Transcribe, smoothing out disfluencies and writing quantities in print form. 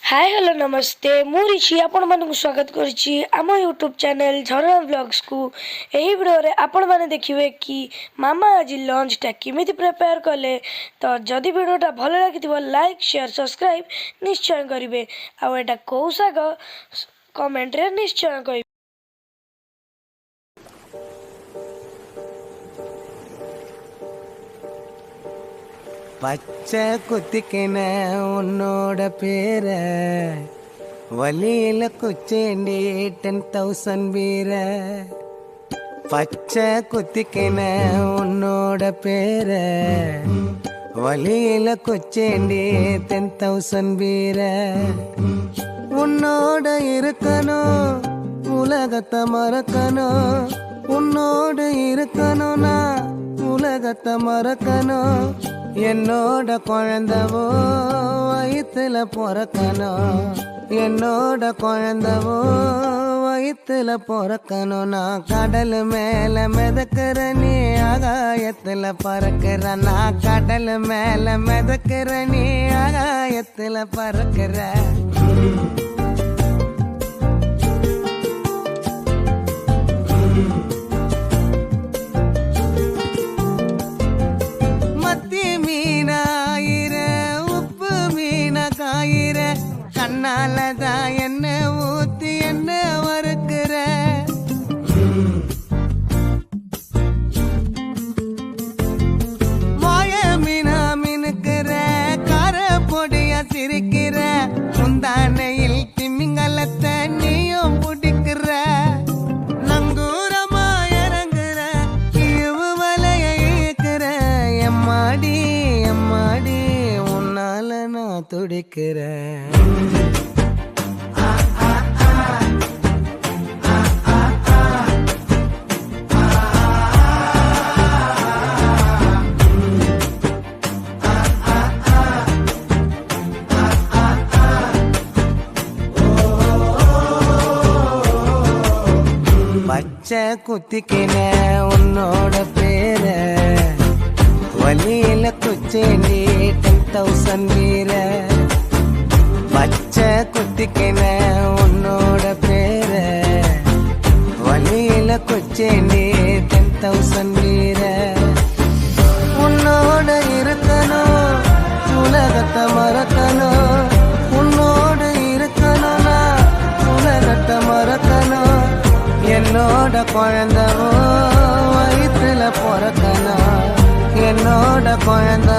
Hi hello नमस्ते मु ऋषि आपण मानक स्वागत करुच्ची आम यूट्यूब चैनल झरना ब्लॉग्स को यही वीडियो रे आपण माने देखिवे कि मामा आज लंचटा केमिति प्रिपेयर कले। तो जदि वीडियोटा भल लगी लाइक शेयर सब्सक्राइब निश्चय करेंगे। आउ एटा कौ शाग कमेंट रे निश्चय करेंगे। பச்சை குத்திக்கின உன்னோட பேர வலியில குச்சேண்டி 10,000 வீர பச்சை குத்திக்கின உன்னோட பேர வலியில குச்சேண்டி 10,000 வீர உன்னோட இருக்கணும் உலகத்தை மறக்கணும் உன்னோடு இருக்கணும்னா உலகத்தை மறக்கணும் என்னோட குழந்தவோ வயிற்றுல பிறக்கணும் என்னோட குழந்தவோ வயிற்றுல பிறக்கணும் நான் கடல் மேல மிதக்கிற நீ ஆகாயத்துல பறக்கிற நான் கடல் மேல மிதக்கிற நீ ஆகாயத்துல பறக்கிற கண்ணாலதான் என்ன ஊத்தி என்ன வறுக்கிற மாய மீனா மினுக்கிற கார பொடிய சிரிக்கிற முந்தானையில் திமிங்கலத்தை நீயும் பிடிக்கிற நங்கூரமா இறங்குற இவு வலைய இழுக்கிற எம்மாடி எம்மாடி உன்னால நான் துடிக்கிறேன் பச்சை குத்திக்கின உன்னோட பேர வலியில குச்சேண்டி 10,000 வீர பச்சை குத்திக்கின உன்னோட பேர வலியில குச்சேண்டி 10,000 வீர உன்னோட இருக்கணும் உலகத்தை மறக்கணும் உன்னோடு இருக்கணும்னா உலகத்தை மறக்கணும் என்னோட குழந்தவோ வயிற்றுல பிறக்கணும் என்னோட குழந்த